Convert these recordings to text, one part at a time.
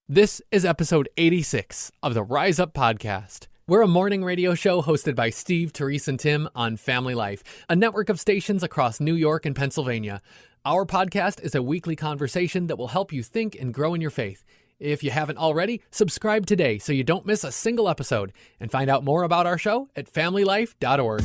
This is episode 86 of the Rise Up Podcast. We're a morning radio show hosted by Steve, Terese, and Tim on Family Life, a network of stations across New York and Pennsylvania. Our podcast is a weekly conversation that will help you think and grow in your faith. If you haven't already, subscribe today so you don't miss a single episode, and find out more about our show at familylife.org.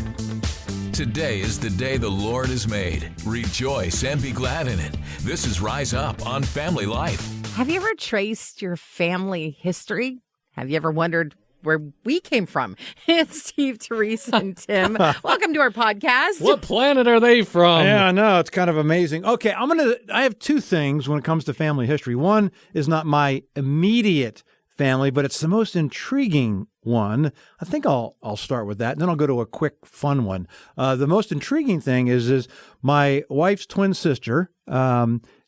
Today is the day the Lord has made. Rejoice and be glad in it. This is Rise Up on Family Life. Have you ever traced your family history? Have you ever wondered where we came from? It's Steve, Terese, and Tim. Welcome to our podcast. What planet are they from? Yeah, I know. It's kind of amazing. Okay, I have two things when it comes to family history. One is not my immediate family, but it's the most intriguing one. I think I'll start with that, and then I'll go to a quick fun one. The most intriguing thing is my wife's twin sister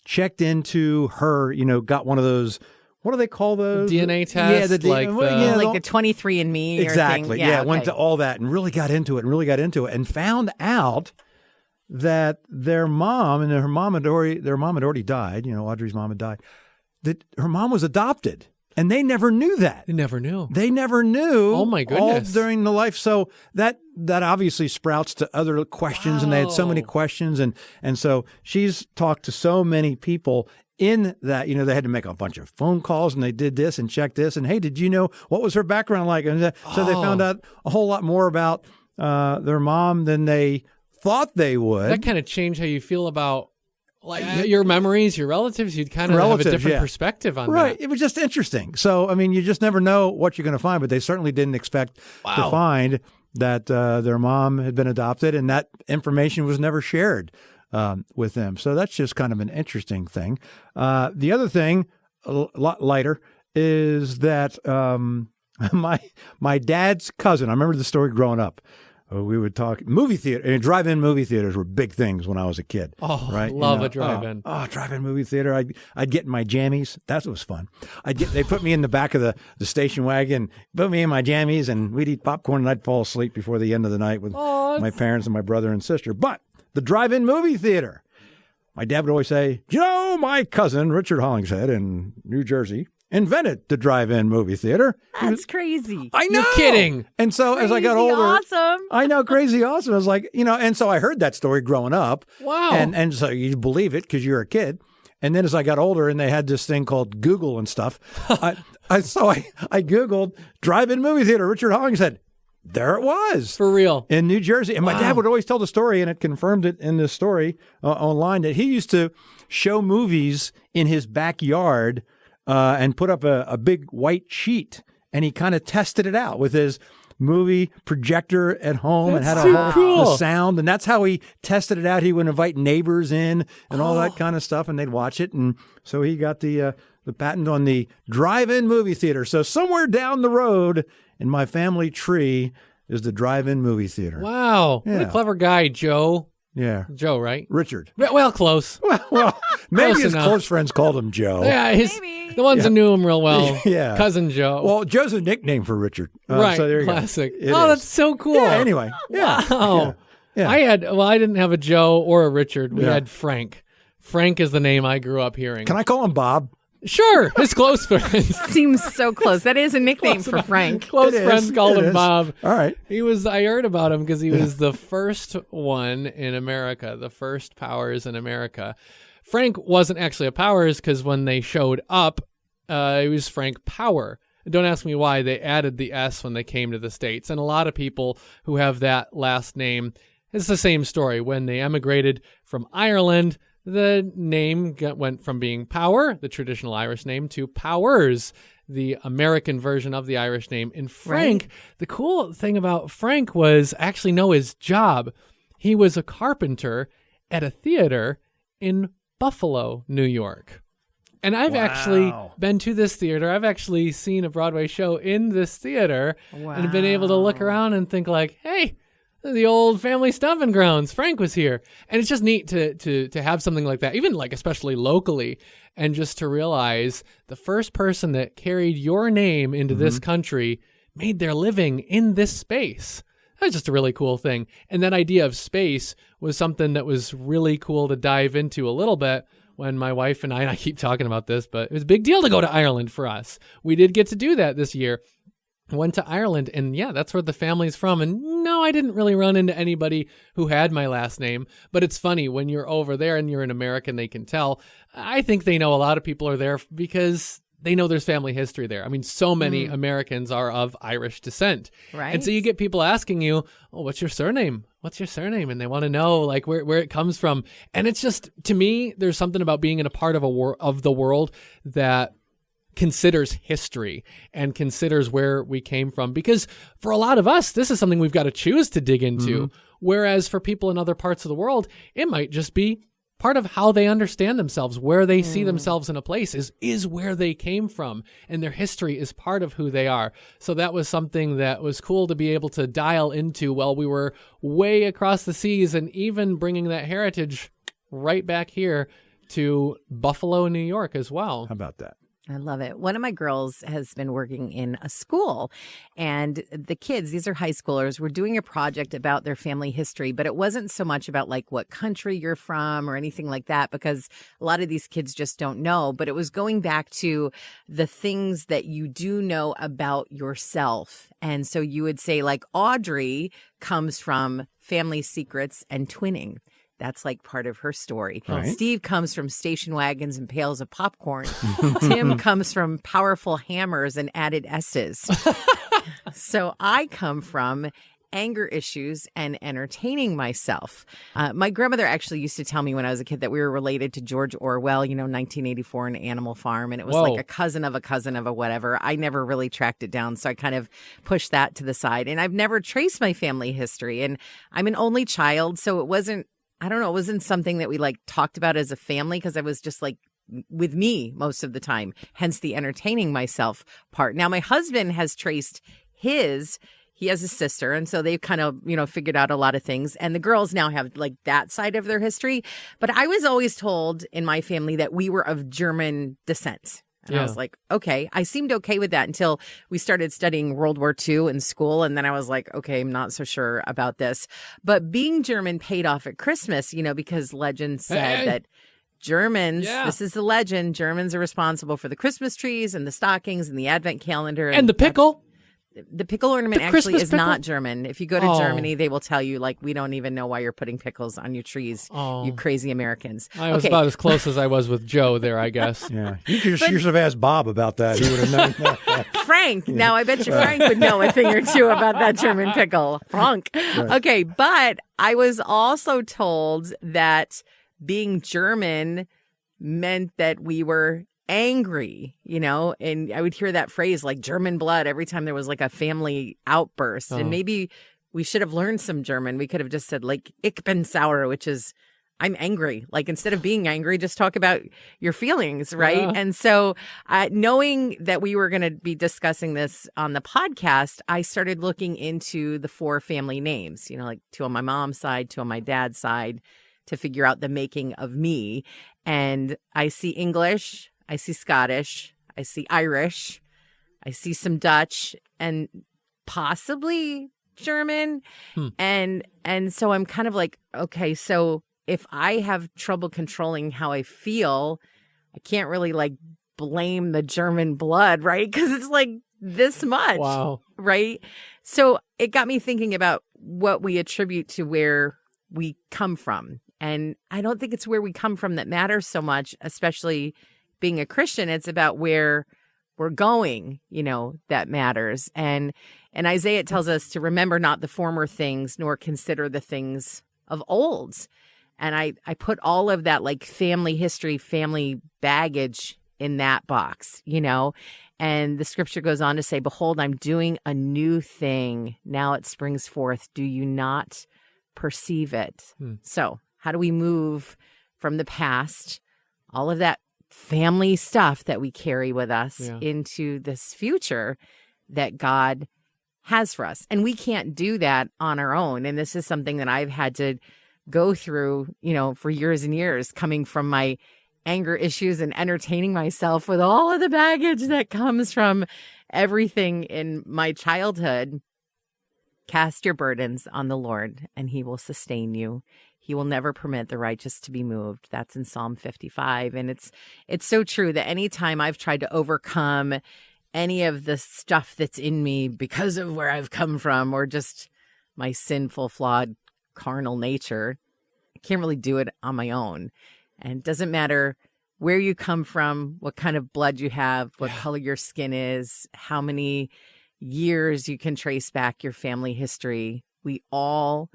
checked into her, got one of those, what do they call those? DNA tests? Like the 23andMe. Exactly. Yeah, okay. Went to all that and really got into it and found out that their mom, and their mom had already died, Audrey's mom had died, that her mom was adopted. And they never knew that. They never knew. Oh, my goodness. All during the life. So that obviously sprouts to other questions, and they had so many questions. And so she's talked to so many people in that, they had to make a bunch of phone calls, and they did this and checked this. And, hey, did you know what was her background like? And so they found out a whole lot more about their mom than they thought they would. That kind of changed how you feel about your memories, your relatives. You'd kind of have a different perspective on that. Right. It was just interesting. So, you just never know what you're going to find, but they certainly didn't expect to find that their mom had been adopted, and that information was never shared with them. So that's just kind of an interesting thing. The other thing, a lot lighter, is that my dad's cousin, I remember the story growing up. We would talk movie theater, and drive-in movie theaters were big things when I was a kid. Oh, right? Love a drive-in. Drive-in movie theater. I'd get in my jammies. That was fun. They put me in the back of the station wagon, put me in my jammies, and we'd eat popcorn, and I'd fall asleep before the end of the night with my parents and my brother and sister. But the drive-in movie theater, my dad would always say, my cousin Richard Hollingshead in New Jersey invented the drive-in movie theater. That's crazy. I know. You're kidding. And so Crazy as I got older, awesome. I know, crazy awesome. I was like, and so I heard that story growing up. Wow. And so you believe it because you're a kid. And then as I got older, and they had this thing called Google and stuff, I Googled drive-in movie theater, Richard Hollingshead. There it was. For real. In New Jersey. And my dad would always tell the story, and it confirmed it in this story online, that he used to show movies in his backyard and put up a big white sheet, and he kind of tested it out with his movie projector at home. That's and had so cool. the sound, and that's how he tested it out. He would invite neighbors in and all that kind of stuff, and they'd watch it. And so he got the patent on the drive-in movie theater. So somewhere down the road in my family tree is the drive-in movie theater. Wow. Yeah. What a clever guy, Joe. Yeah. Joe, right? Richard. Well, close. Well, maybe Close his enough. close friends called him Joe. Yeah, Maybe. the ones who knew him real well. Yeah. Cousin Joe. Well, Joe's a nickname for Richard. Right. So there you Classic. go. It Oh, is. that's so cool. Yeah, anyway. Yeah. Wow. Yeah. I didn't have a Joe or a Richard. We Yeah. had Frank. Frank is the name I grew up hearing. Can I call him Bob? Sure. His close friends. Seems so close. That is a nickname Close for enough. Frank. Close It is. friends called It him is. Bob. All right. I heard about him because he was the first one in America, the first Powers in America. Frank wasn't actually a Powers because when they showed up, it was Frank Power. Don't ask me why they added the S when they came to the States. And a lot of people who have that last name, it's the same story. When they emigrated from Ireland, the name went from being Power, the traditional Irish name, to Powers, the American version of the Irish name. And Frank, the cool thing about Frank was actually know his job. He was a carpenter at a theater in Buffalo, New York. And I've actually been to this theater. I've actually seen a Broadway show in this theater and been able to look around and think like, hey, the old family stomping grounds. Frank was here. And it's just neat to have something like that, even like especially locally, and just to realize the first person that carried your name into this country made their living in this space. That was just a really cool thing. And that idea of space was something that was really cool to dive into a little bit when my wife and I keep talking about this, but it was a big deal to go to Ireland for us. We did get to do that this year. Went to Ireland, and yeah, that's where the family's from. And no, I didn't really run into anybody who had my last name. But it's funny, when you're over there and you're an American, they can tell. I think they know a lot of people are there because they know there's family history there. I mean, so many Americans are of Irish descent. Right. And so you get people asking you, oh, what's your surname? What's your surname? And they want to know like where it comes from. And it's just, to me, there's something about being in a part of of the world that considers history and considers where we came from. Because for a lot of us, this is something we've got to choose to dig into. Whereas for people in other parts of the world, it might just be part of how they understand themselves, where they see themselves in a place is where they came from, and their history is part of who they are. So that was something that was cool to be able to dial into while we were way across the seas, and even bringing that heritage right back here to Buffalo, New York as well. How about that? I love it. One of my girls has been working in a school, and the kids, these are high schoolers, were doing a project about their family history, but it wasn't so much about like what country you're from or anything like that, because a lot of these kids just don't know, but it was going back to the things that you do know about yourself. And so you would say like Audrey comes from family secrets and twinning. That's like part of her story. Right. Steve comes from station wagons and pails of popcorn. Tim comes from powerful hammers and added S's. So I come from anger issues and entertaining myself. My grandmother actually used to tell me when I was a kid that we were related to George Orwell, 1984 and Animal Farm. And it was like a cousin of a whatever. I never really tracked it down. So I kind of pushed that to the side. And I've never traced my family history. And I'm an only child. So it wasn't something that we like talked about as a family, because I was just like with me most of the time, hence the entertaining myself part. Now, my husband has traced he has a sister, and so they've kind of, figured out a lot of things. And the girls now have like that side of their history. But I was always told in my family that we were of German descent. And I was like, okay, I seemed okay with that until we started studying World War II in school. And then I was like, okay, I'm not so sure about this. But being German paid off at Christmas, because legend said that Germans, this is the legend, Germans are responsible for the Christmas trees and the stockings and the Advent calendar. And the pickle. The pickle ornament actually is not German. If you go to Oh. Germany, they will tell you, like, we don't even know why you're putting pickles on your trees, Oh. you crazy Americans. I was about as close as I was with Joe there, I guess. Yeah. You should have asked Bob about that. He would have known that. Frank. Now, I bet you Frank would know a thing or two about that German pickle. Frank. Right. Okay, but I was also told that being German meant that we were angry, and I would hear that phrase like German blood every time there was like a family outburst. And maybe we should have learned some German. We could have just said like ich bin sauer, which is I'm angry. Like instead of being angry, just talk about your feelings, right? Yeah. And so knowing that we were going to be discussing this on the podcast, I started looking into the 4 family names, like 2 on my mom's side, 2 on my dad's side, to figure out the making of me. And I see English, I see Scottish, I see Irish, I see some Dutch, and possibly German. And so I'm kind of like, okay, so if I have trouble controlling how I feel, I can't really like blame the German blood, right? Because it's like this much, Wow. right? So it got me thinking about what we attribute to where we come from. And I don't think it's where we come from that matters so much, especially being a Christian. It's about where we're going, that matters. And Isaiah tells us to remember not the former things, nor consider the things of old. And I put all of that like family history, family baggage in that box, and the scripture goes on to say, behold, I'm doing a new thing. Now it springs forth. Do you not perceive it? So how do we move from the past, all of that family stuff that we carry with us into this future that God has for us? And we can't do that on our own. And this is something that I've had to go through, for years and years, coming from my anger issues and entertaining myself with all of the baggage that comes from everything in my childhood. Cast your burdens on the Lord, and he will sustain you. He will never permit the righteous to be moved. That's in Psalm 55. And it's so true that anytime I've tried to overcome any of the stuff that's in me because of where I've come from or just my sinful, flawed, carnal nature, I can't really do it on my own. And it doesn't matter where you come from, what kind of blood you have, what color your skin is, how many years you can trace back your family history. We all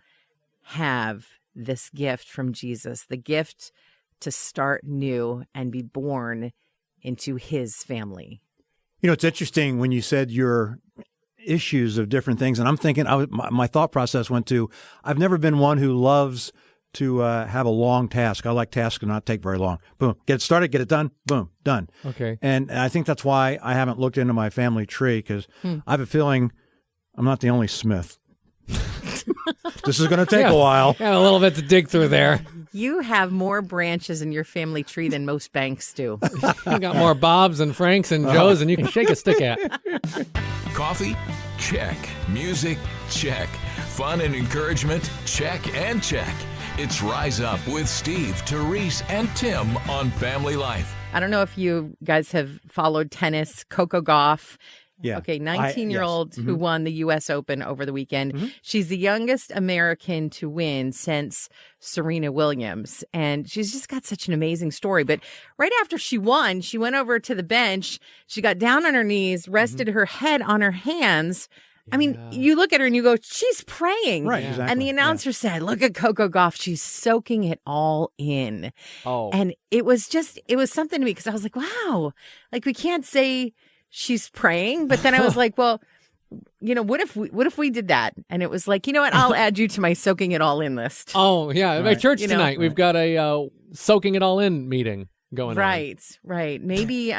have this gift from Jesus, the gift to start new and be born into his family. You know, it's interesting when you said your issues of different things, and I'm thinking, my thought process went to, I've never been one who loves to have a long task. I like tasks to not take very long. Boom, get it started, get it done, boom, done. Okay. And I think that's why I haven't looked into my family tree, because I have a feeling I'm not the only Smith. This is going to take a while. Yeah, a little bit to dig through there. You have more branches in your family tree than most banks do. You got more Bobs and Franks and Joes than you can shake a stick at. Coffee? Check. Music? Check. Fun and encouragement? Check and check. It's Rise Up with Steve, Terese, and Tim on Family Life. I don't know if you guys have followed tennis, Coco Gauff. Yeah. Okay, 19-year-old who won the U.S. Open over the weekend. She's the youngest American to win since Serena Williams. And she's just got such an amazing story. But right after she won, she went over to the bench. She got down on her knees, rested her head on her hands. I mean, you look at her and you go, she's praying. Right, exactly. And the announcer said, look at Coco Gauff. She's soaking it all in. Oh. And it was something to me because I was like, wow, like we can't say she's praying. But then I was like, well, you know, what if we did that? And it was like, you know what? I'll add you to my soaking it all in list. Oh, yeah. At my church You know? tonight, we've got a soaking it all in meeting going on. Right. Maybe,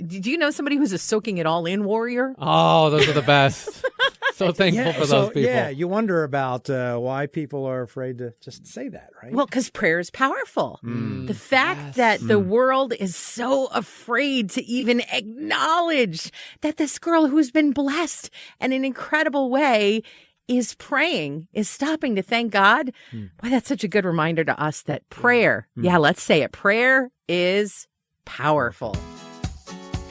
did you know somebody who's a soaking it all in warrior? Oh, those are the best. So thankful for those people. Yeah, you wonder about why people are afraid to just say that, right? Well, because prayer is powerful. The fact that the world is so afraid to even acknowledge that this girl who's been blessed in an incredible way is praying, is stopping to thank God. Boy, that's such a good reminder to us that prayer, let's say it, prayer is powerful.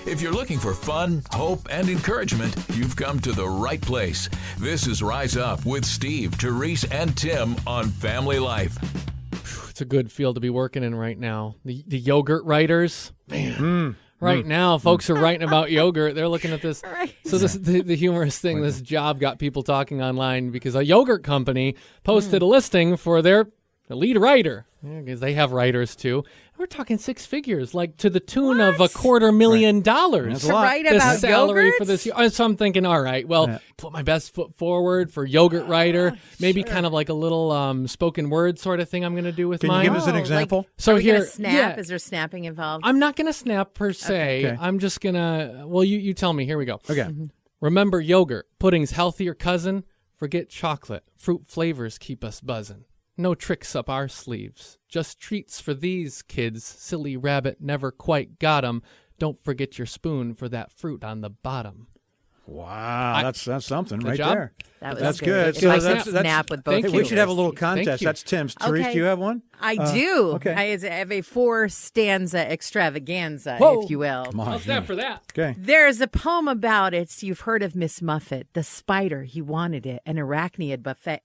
If you're looking for fun, hope, and encouragement, you've come to the right place. This is Rise Up with Steve, Terese, and Tim on Family Life. It's a good field to be working in right now. The yogurt writers, man. Right now, folks are writing about yogurt. They're looking at this. Right. So this the humorous thing, this job got people talking online because a yogurt company posted a listing for their lead writer, because they have writers too. We're talking six figures, like to the tune of $250,000. That's To write The about salary yogurts? for this year. So I'm thinking, all right, well, put my best foot forward for yogurt writer. Maybe kind of like a little spoken word sort of thing I'm going to do with Can mine. you give us an example? So Are we here, gonna snap? yeah, Is there snapping involved? I'm not going to snap per se. Okay. I'm just going to, well, you tell me. Here we go. Okay. Remember yogurt, pudding's healthier cousin. Forget chocolate. Fruit flavors keep us buzzing. No tricks up our sleeves. Just treats for these kids. Silly rabbit never quite got 'em. Don't forget your spoon for that fruit on the bottom. Wow, that's something Good right job. there. That was That's good. good. If So I that's- can that's- snap with both Thank Hey, you. we should have a little Thank contest. you. That's Tim's. Terese, Okay. do you have one? I do. okay. I have a 4-stanza extravaganza, Whoa. if you will. Come on. I'll snap for that. Okay. There's a poem about it. You've heard of Miss Muffet, the spider. He wanted it, an arachnid buffet.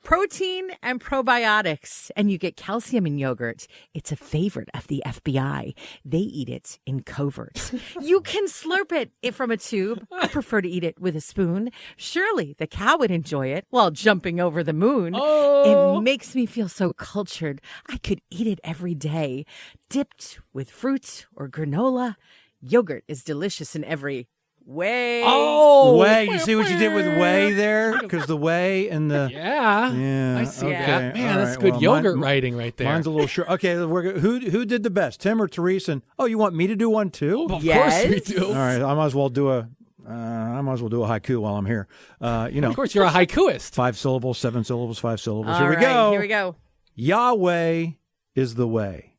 Protein and probiotics, and you get calcium in yogurt. It's a favorite of the FBI. They eat it in covert. You can slurp it from a tube. I prefer to eat it with a spoon. Surely the cow would enjoy it while jumping over the moon. Oh. It makes me feel so cultured. I could eat it every day. Dipped with fruit or granola. Yogurt is delicious in every way. Oh, Whey. You see what you did with whey there? Because the whey and the Yeah, I see okay. that. Man, All that's right. good Well, yogurt mine- writing right there. Mine's a little short. Okay, who did the best, Tim or Terese? And you want me to do one too? Of Yes. course we do. All right, I might as well do a haiku while I'm here. Of course, you're a haikuist. 5 syllables, 7 syllables, 5 syllables. All Here we right, go. Here we go. Yahweh is the way.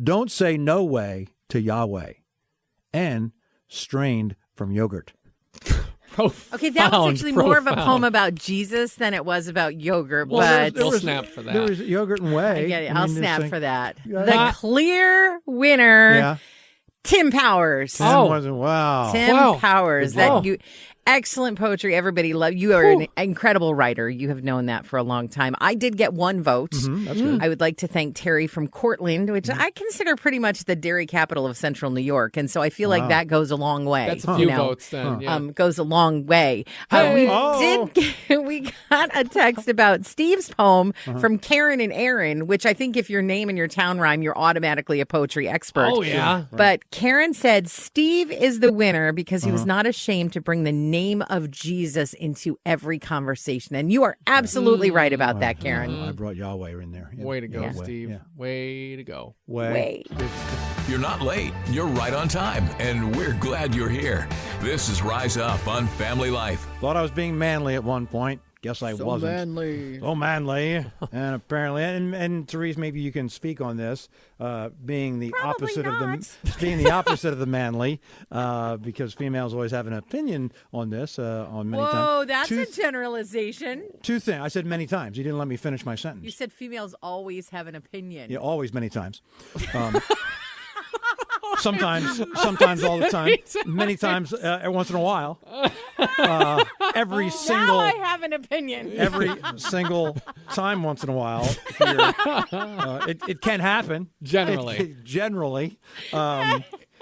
Don't say no way to Yahweh. And strained from yogurt. Okay, that was actually more of a poem about Jesus than it was about yogurt, but we'll snap for that. There was yogurt and whey. I get it. I'll snap for that. Yeah. The clear winner, Yeah. Tim Powers. Tim wasn't, wow. Tim Powers. Wow. Excellent poetry. Everybody love you. Are an incredible writer. You have known that for a long time. I did get one vote. That's good. I would like to thank Terry from Cortland, which I consider pretty much the dairy capital of central New York. And so I feel like that goes a long way. That's a few votes then. Yeah. Goes a long way. Hey. We got a text about Steve's poem from Karen and Aaron, which I think if your name and your town rhyme, you're automatically a poetry expert. Oh, yeah. But Karen said Steve is the winner because he was not ashamed to bring the name of Jesus into every conversation. And you are absolutely right about that, Karen. I brought Yahweh in there. Yeah. Way to go, Yahweh. Steve. Yeah. Way to go. Wait. You're not late. You're right on time, and we're glad you're here. This is Rise Up on Family Life. Thought I was being manly at one point. Guess I wasn't. Manly. So manly. And apparently, and Terese, maybe you can speak on this, being the Probably opposite not. being the opposite of the manly, because females always have an opinion on this. On many times. Whoa, that's a generalization. Two things. I said many times. You didn't let me finish my You sentence. said females always have an opinion. Yeah, always, many times. Sometimes all the time. Many times, every once in a while. Every single. Now I have an opinion. Every single time, once in a while, here. It can happen. Generally. Generally,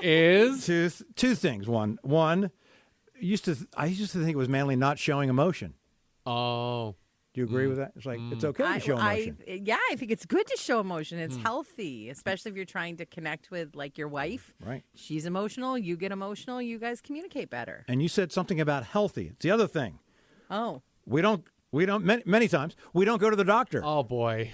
Is two things. One, I used to think it was manly not showing emotion. oh. Do you agree with that? It's like it's okay to show emotion. I think it's good to show emotion. It's healthy, especially if you're trying to connect with like your wife. Right. She's emotional. You get emotional. You guys communicate better. And you said something about healthy. It's the other thing. Oh. We don't many times we don't go to the doctor. Oh boy.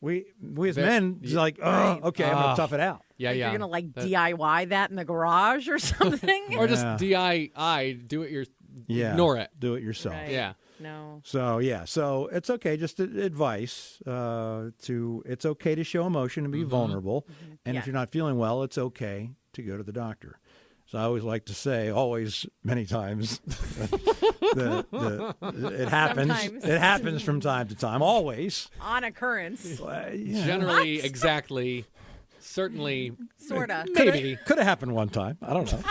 We as men it's like, oh, okay, I'm gonna tough it out. Yeah, yeah. You're going to DIY that in the garage or something? Or just DIY, do it ignore it. Do it yourself. Right. Yeah. No. So so it's okay. Just advice it's okay to show emotion and be vulnerable, and if you're not feeling well, it's okay to go to the doctor. So I always like to say, always, many times, it happens. Sometimes. It happens from time to time. Always. On occurrence. Generally, exactly, certainly, Sort of. maybe. Could have happened one time. I don't know.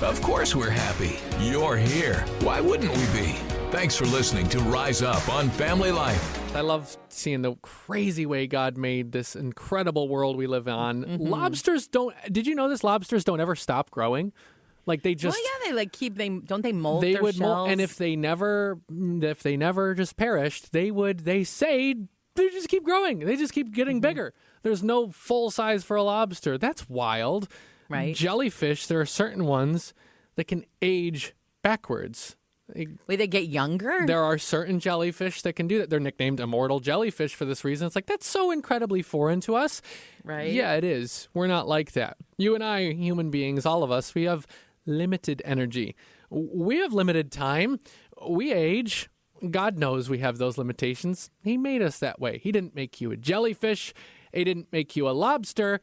Of course we're happy. You're here. Why wouldn't we be? Thanks for listening to Rise Up on Family Life. I love seeing the crazy way God made this incredible world we live on. Lobsters did you know this? Lobsters don't ever stop growing. Like they just. Well, yeah, don't they mold They their would shells? mold, and if they never just perished, they just keep growing. They just keep getting bigger. There's no full size for a lobster. That's wild. Right. Jellyfish, there are certain ones that can age backwards. Wait, they get younger? There are certain jellyfish that can do that. They're nicknamed immortal jellyfish for this reason. It's like, that's so incredibly foreign to us. Right. Yeah, it is. We're not like that. You and I, human beings, all of us, we have limited energy. We have limited time. We age. God knows we have those limitations. He made us that way. He didn't make you a jellyfish. He didn't make you a lobster.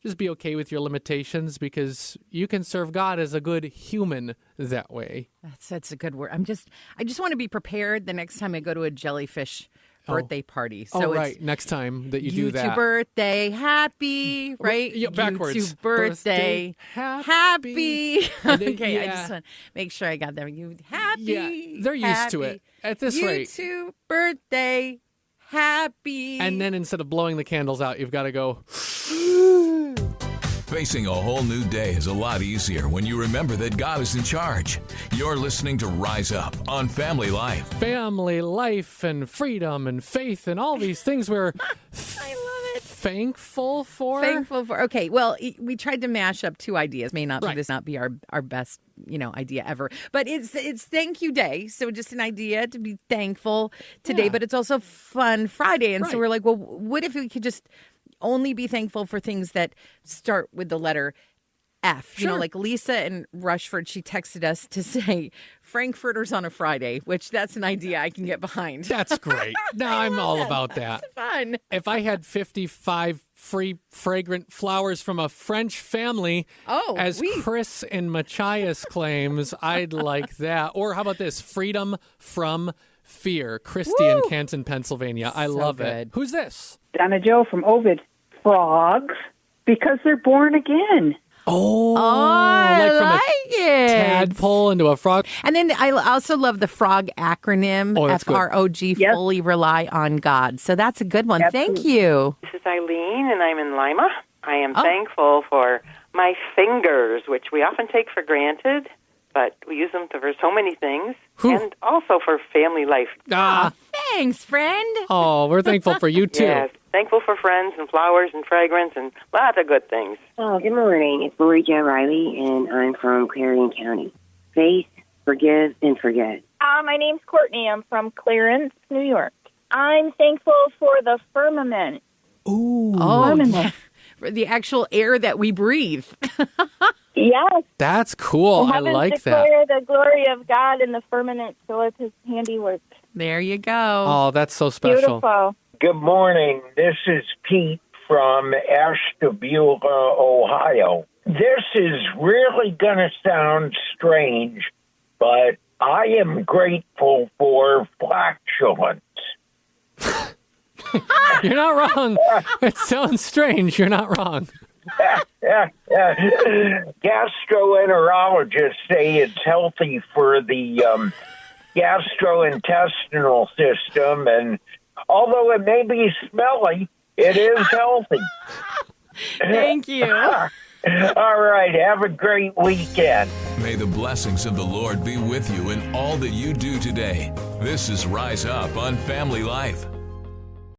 Just be okay with your limitations because you can serve God as a good human that way. That's a good word. I just want to be prepared the next time I go to a jellyfish birthday party. So right. It's Next time that you do that. birthday, happy, right? Yeah, backwards. YouTube birthday, happy. then, Okay, I yeah. just want to make sure I got that. You happy. Yeah, they're used to it at this rate. YouTube birthday, happy. And then instead of blowing the candles out, you've got to go. Facing a whole new day is a lot easier when you remember that God is in charge. You're listening to Rise Up on Family Life. Family life and freedom and faith and all these things we're I love it. thankful for. Thankful for. Okay, well, we tried to mash up two ideas. May not Right. this not be our best idea ever, but it's Thank You Day, so just an idea to be thankful today. Yeah. But it's also Fun Friday, and so Right. we're like, well, what if we could just only be thankful for things that start with the letter F. You know, like Lisa in Rushford, she texted us to say Frankfurters on a Friday, which that's an idea I can get behind. That's great. No, I'm all about that. That's fun. If I had 55 free fragrant flowers from a French family, as Chris in Machias claims, I'd like that. Or how about this? Freedom from fear. Christy in Canton, Pennsylvania. I love it. Who's this? Donna Jo from Ovid. Frogs, because they're born again. I like from like it. Tadpole into a frog. And then I also love the FROG acronym, that's good. FROG, fully rely on God. So that's a good one. Absolutely. Thank you. This is Eileen, and I'm in Lima. I am thankful for my fingers, which we often take for granted, but we use them for so many things, and also for family life. Thanks, friend. Oh, we're thankful for you, too. Yes, thankful for friends and flowers and fragrance and lots of good things. Oh, good morning. It's Lori Jo Riley, and I'm from Clarion County. Faith, forgive, and forget. My name's Courtney. I'm from Clarence, New York. I'm thankful for the firmament. Firmament. For the actual air that we breathe. Yes. That's cool. I like that. Declare the glory of God in the firmament, so it's His handiwork. There you go. Oh, that's so special. Beautiful. Good morning. This is Pete from Ashtabula, Ohio. This is really going to sound strange, but I am grateful for flatulence. You're not wrong. It sounds strange. You're not wrong. Gastroenterologists say it's healthy for the gastrointestinal system, and although it may be smelly, it is healthy. Thank you. All right, have a great weekend. May the blessings of the Lord be with you in all that you do today. This is Rise Up on Family Life.